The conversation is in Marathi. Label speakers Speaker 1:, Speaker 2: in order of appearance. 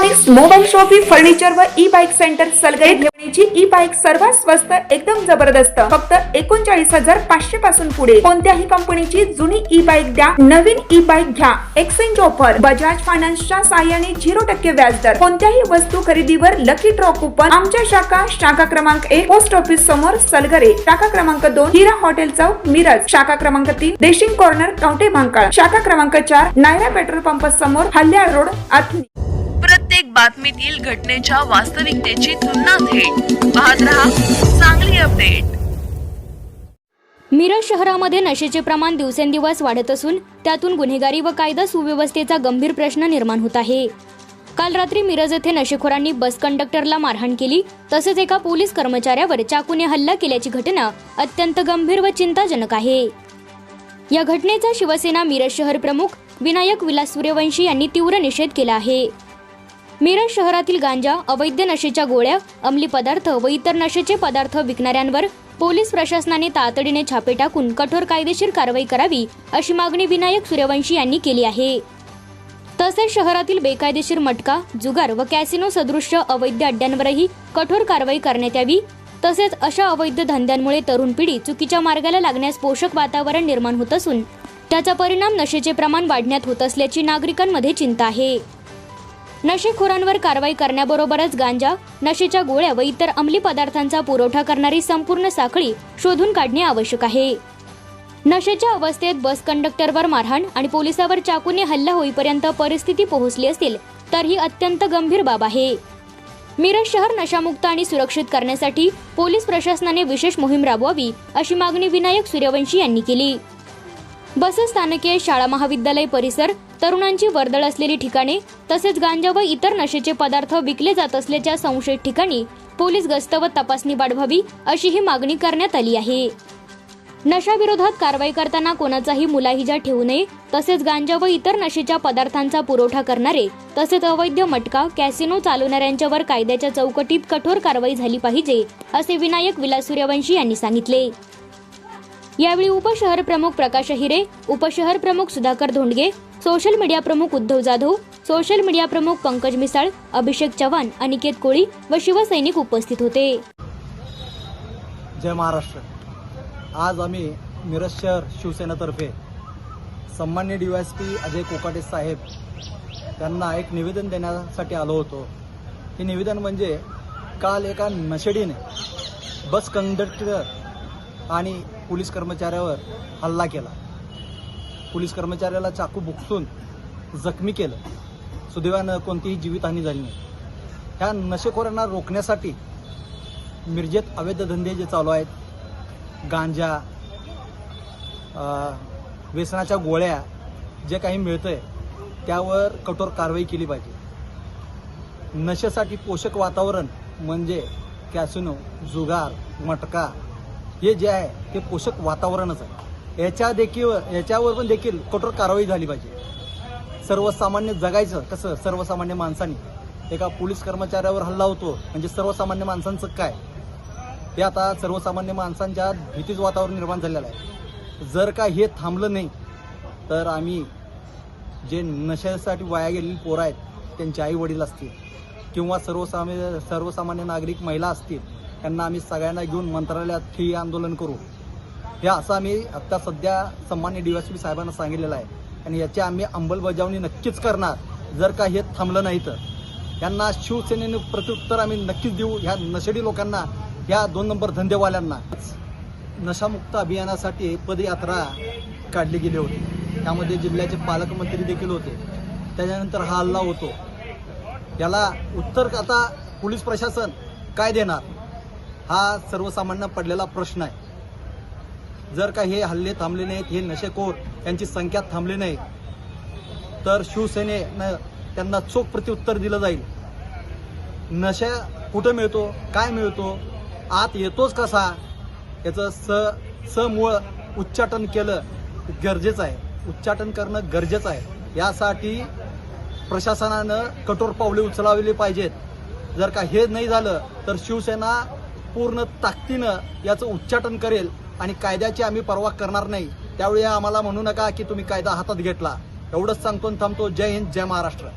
Speaker 1: इलेक्ट्रॉनिक्स, मोबाईल शॉपिंग, फर्निचर व ई बाईक सेंटर सलगरे घेवण्याची ई बाईक सर्वात स्वस्त एकदम जबरदस्त फक्त 39,500 पासून पुढे कोणत्याही कंपनीची जुनी ई बाईक द्या, नवीन ई बाईक घ्या, एक्सचेंज ऑफर, बजाज फायनान्सच्या साहाय्याने 0% व्याजदर, कोणत्याही वस्तू खरेदीवर लकी ड्रॉ कुपन। आमच्या शाखा क्रमांक 1 पोस्ट ऑफिस समोर सलगरे, शाखा क्रमांक 2 हिरा हॉटेल चौक मिरज, शाखा क्रमांक 3 देशिंग कॉर्नर कवठे महांकाळ, शाखा क्रमांक 4 नायरा पेट्रोल पंप समोर हल्याळ रोड आथनी।
Speaker 2: प्रत्येक बातमीतील घटनेच्या वास्तविकतेची तुलना थेट पाहत रहा चांगली अपडेट।
Speaker 3: मिरज शहरामध्ये नशेचे प्रमाण दिवसेंदिवस वाढत असून त्यातून गुन्हेगारी व कायदा सुव्यवस्थेचा गंभीर प्रश्न निर्माण होत आहे। काल रात्री मिरज येथे नशेखोरांनी बस कंडक्टरला मारहाण केली, तसेच एका पोलीस कर्मचाऱ्यावर चाकूने हल्ला केल्याची घटना अत्यंत गंभीर व चिंताजनक आहे। या घटनेचा शिवसेना मिरज शहर प्रमुख विनायक विलास सूर्यवंशी यांनी तीव्र निषेध केला आहे। मिरज शहरातील गांजा, अवैध नशेच्या गोळ्या, अंमली पदार्थ व इतर नशेचे पदार्थ विकणाऱ्यांवर पोलीस प्रशासनाने तातडीने छापे टाकून कठोर कायदेशीर कारवाई करावी अशी मागणी विनायक सूर्यवंशी यांनी केली आहे। तसेच शहरातील बेकायदेशीर मटका, जुगार व कॅसिनो सदृश्य अवैध अड्ड्यांवरही कठोर कारवाई करण्यात यावी। तसेच अशा अवैध धंद्यांमुळे तरुण पिढी चुकीच्या मार्गाला लागण्यास पोषक वातावरण निर्माण होत असून त्याचा परिणाम नशेचे प्रमाण वाढण्यात होत असल्याची नागरिकांमध्ये चिंता आहे। नशेखोरांवर कारवाई करण्याबरोबरच गांजा, नशेच्या गोळ्या व इतर अंमली पदार्थांचा पुरवठा करणारी संपूर्ण साखळी शोधून काढणे आवश्यक आहे। नशेच्या अवस्थेत बस कंडक्टरवर मारहाण आणि पोलिसावर चाकूने हल्ला होईपर्यंत परिस्थिती पोहोचली असेल तर ही अत्यंत गंभीर बाब आहे। मिरज शहर नशामुक्त आणि सुरक्षित करण्यासाठी पोलीस प्रशासनाने विशेष मोहीम राबवावी अशी मागणी विनायक सूर्यवंशी यांनी केली। बसस्थानके, शाळा महाविद्यालय परिसर, तरुणांची वर्दळ असलेली ठिकाणे तसेच गांजा व इतर नशेचे पदार्थ विकले जात असल्याच्या संशयित ठिकाणी पोलीस गस्त व तपासणी वाढवावी अशी ही मागणी करण्यात आली आहे। नशाविरोधात कारवाई करताना कोणाचाही मुलाहिजा ठेवू नये, तसेच गांजा व इतर नशेच्या पदार्थांचा पुरवठा करणारे तसेच अवैध मटका, कॅसिनो चालवणाऱ्यांच्यावर कायद्याच्या चौकटीत कठोर कारवाई झाली पाहिजे असे विनायक विलास सूर्यवंशी यांनी सांगितले। यावेळी उपशहर प्रमुख प्रकाश हिरे, उपशहर प्रमुख सुधाकर धोंडगे, सोशल मीडिया प्रमुख उद्धव जाधव, सोशल मीडिया प्रमुख पंकज मिसाळ, अभिषेक चव्हाण, अनिकेत कोळी व शिवसैनिक उपस्थित होते।
Speaker 4: जय महाराष्ट्र। आज आम्ही मिरज शहर शिवसेनेतर्फे सन्माननीय DYSP अजय कोकाटे साहेब त्यांना एक निवेदन देण्यासाठी आलो होतो। हे निवेदन म्हणजे काल एका नशेडीने बस कंडक्टर आणि पोलीस कर्मचाऱ्यावर हल्ला केला। पोलीस कर्मचाऱ्याला चाकू भुकसून जखमी केलं। सुदैवानं कोणतीही जीवितहानी झाली नाही। ह्या नशेखोरांना रोखण्यासाठी मिरजेत अवैध धंदे जे चालू आहेत, गांजा, व्यसनाच्या गोळ्या जे काही मिळतंय त्यावर कठोर कारवाई केली पाहिजे। नशेसाठी पोषक वातावरण म्हणजे कॅसिनो, जुगार, मटका हे जे आहे ते पोषक वातावरणच आहे। याच्यावर पण देखील कठोर कारवाई झाली पाहिजे। सर्वसामान्य जगायचं कसं? सर्वसामान्य माणसांनी एका पोलीस कर्मचाऱ्यावर हल्ला होतो म्हणजे सर्वसामान्य माणसांचं काय? हे आता सर्वसामान्य माणसांच्या भीतीच वातावरण निर्माण झालेलं आहे। जर का हे थांबलं नाही तर आम्ही जे नशेसाठी वाया गेलेली पोरं आहेत त्यांचे आई वडील असतील किंवा सर्वसामान्य नागरिक महिला असतील त्यांना आम्ही सगळ्यांना घेऊन मंत्रालयात ठिय्या आंदोलन करू। हे असं आम्ही आत्ता सध्या सन्माननीय DYSP साहेबांना सांगितलेलं आहे आणि याची आम्ही अंमलबजावणी नक्कीच करणार। जर का हे थांबलं नाही तर यांना शिवसेनेने प्रत्युत्तर आम्ही नक्कीच देऊ। ह्या नशेडी लोकांना, ह्या 2 नंबर धंदेवाल्यांना। नशामुक्त अभियानासाठी पदयात्रा काढली गेली होती, त्यामध्ये जिल्ह्याचे पालकमंत्री देखील होते। त्याच्यानंतर हा हल्ला होतो, याला उत्तर आता पोलीस प्रशासन काय देणार हा सर्वसामान्य पडलेला प्रश्न आहे। जर का हे हल्ले थांबले नाहीत, हे नशेखोर यांची संख्या थांबली नाही तर शिवसेनेनं त्यांना चोख प्रत्युत्तर दिलं जाईल। नशा कुठं मिळतो, काय मिळतो, आत येतोच कसा, याचं समूळ उच्चाटन केलं गरजेचं आहे। उच्चाटन करणं गरजेचं आहे। यासाठी प्रशासनानं कठोर पावले उचलावली पाहिजेत। जर का हे नाही झालं तर शिवसेना पूर्ण ताकदीनं याचं उच्चाटन करेल आणि कायद्याची आम्ही पर्वा करणार नाही। त्यावेळी आम्हाला म्हणू नका की तुम्ही कायदा हातात घेतला। एवढंच सांगतो आणि थांबतो। जय हिंद, जय महाराष्ट्र।